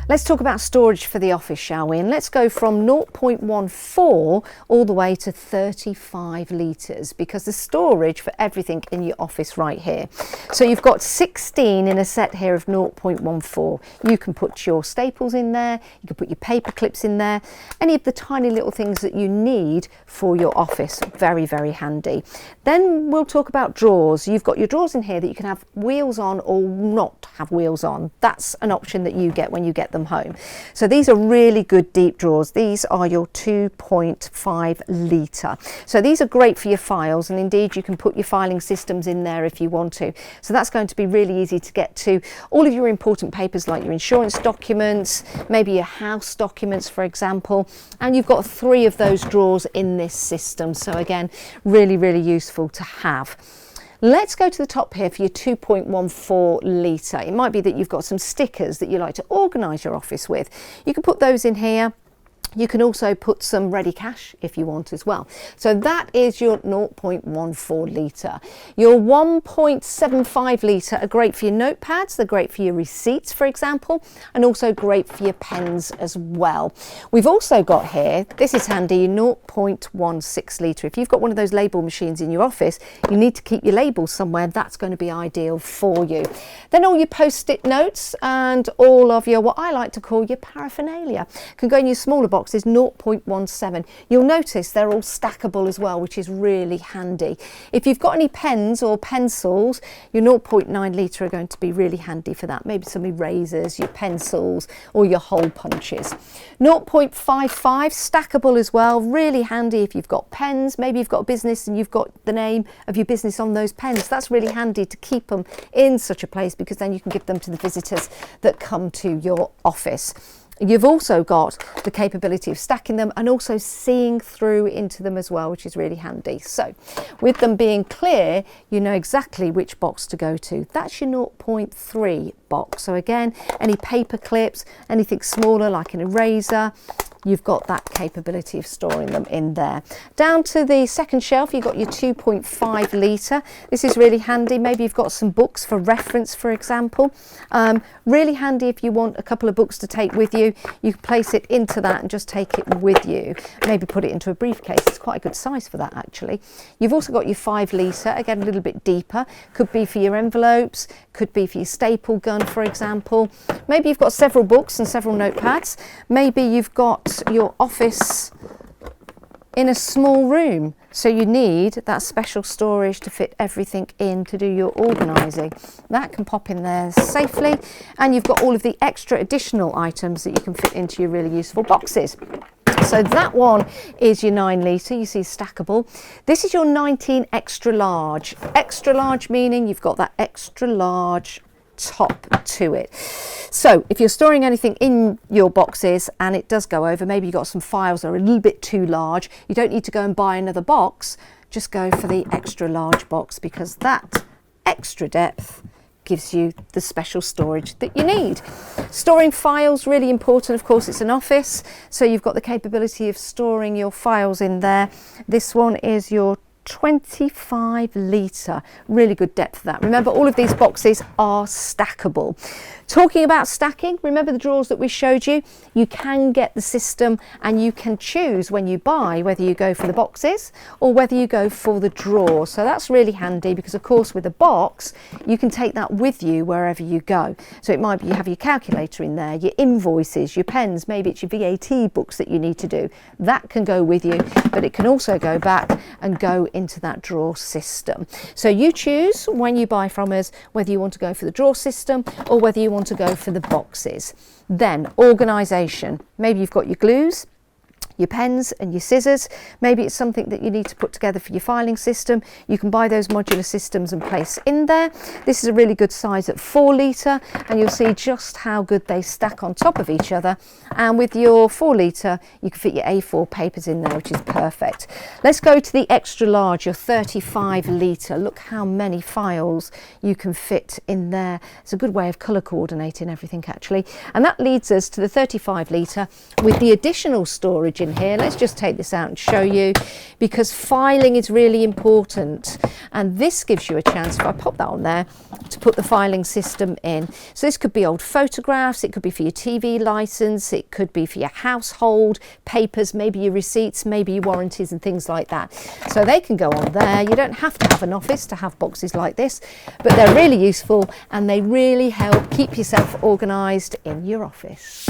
Let's talk about storage for the office, shall we? And let's go from 0.14 all the way to 35 litres, because there's storage for everything in your office right here. So you've got 16 in a set here of 0.14. You can put your staples in there, you can put your paper clips in there, any of the tiny little things that you need for your office. Very, very handy. Then we'll talk about drawers. You've got your drawers in here that you can have wheels on or not have wheels on. That's an option that you get when you get them home. So these are really good deep drawers. These are your 2.5 litre. So these are great for your files, and indeed you can put your filing systems in there if you want to. So that's going to be really easy to get to all of your important papers like your insurance documents, maybe your house documents, for example. And you've got 3 of those drawers in this system. So again, really, really useful to have. Let's go to the top here for your 2.14 litre. It might be that you've got some stickers that you like to organise your office with. You can put those in here. You can also put some ready cash if you want as well. So that is your 0.14 litre. Your 1.75 litre are great for your notepads, they're great for your receipts, for example, and also great for your pens as well. We've also got here, this is handy, 0.16 litre. If you've got one of those label machines in your office, you need to keep your labels somewhere, that's going to be ideal for you. Then all your post-it notes and all of your, what I like to call your paraphernalia, can go in your smaller box is 0.17. You'll notice they're all stackable as well, which is really handy. If you've got any pens or pencils, your 0.9 litre are going to be really handy for that. Maybe some erasers, your pencils, or your hole punches. 0.55 stackable as well, really handy if you've got pens. Maybe you've got a business and you've got the name of your business on those pens. That's really handy to keep them in such a place, because then you can give them to the visitors that come to your office. You've also got the capability of stacking them and also seeing through into them as well, which is really handy. So with them being clear, you know exactly which box to go to. That's your 0.3 box. So again, any paper clips, anything smaller like an eraser, you've got that capability of storing them in there. Down to the second shelf, you've got your 2.5 litre. This is really handy. Maybe you've got some books for reference, for example. Really handy if you want a couple of books to take with you. You can place it into that and just take it with you. Maybe put it into a briefcase. It's quite a good size for that, actually. You've also got your 5 litre, again, a little bit deeper. Could be for your envelopes, could be for your staple gun, for example. Maybe you've got several books and several notepads. Maybe you've got your office in a small room, so you need that special storage to fit everything in to do your organising. That can pop in there safely, and you've got all of the extra additional items that you can fit into your really useful boxes. So that one is your 9 litre, you see stackable. This is your 19 extra large. Extra large meaning you've got that extra large top to it. So if you're storing anything in your boxes and it does go over, maybe you've got some files that are a little bit too large, you don't need to go and buy another box, just go for the extra large box, because that extra depth gives you the special storage that you need. Storing files, really important. Of course, it's an office, so you've got the capability of storing your files in there. This one is your 25 litre, really good depth for that. Remember, all of these boxes are stackable. Talking about stacking, remember the drawers that we showed you? You can get the system and you can choose when you buy whether you go for the boxes or whether you go for the drawer. So that's really handy, because of course with a box you can take that with you wherever you go. So it might be you have your calculator in there, your invoices, your pens, maybe it's your VAT books that you need to do. That can go with you, but it can also go back and go into that drawer system. So you choose when you buy from us whether you want to go for the drawer system or whether you want to go for the boxes. Then organisation. Maybe you've got your glues, your pens and your scissors. Maybe it's something that you need to put together for your filing system. You can buy those modular systems and place in there. This is a really good size at 4 litre, and you'll see just how good they stack on top of each other. And with your 4 litre, you can fit your A4 papers in there, which is perfect. Let's go to the extra large, your 35 litre. Look how many files you can fit in there. It's a good way of colour coordinating everything, actually. And that leads us to the 35 litre with the additional storage in here. Let's just take this out and show you, because filing is really important, and this gives you a chance, if I pop that on there, to put the filing system in. So this could be old photographs, it could be for your TV license, it could be for your household papers, maybe your receipts, maybe your warranties and things like that. So they can go on there. You don't have to have an office to have boxes like this, but they're really useful and they really help keep yourself organised in your office.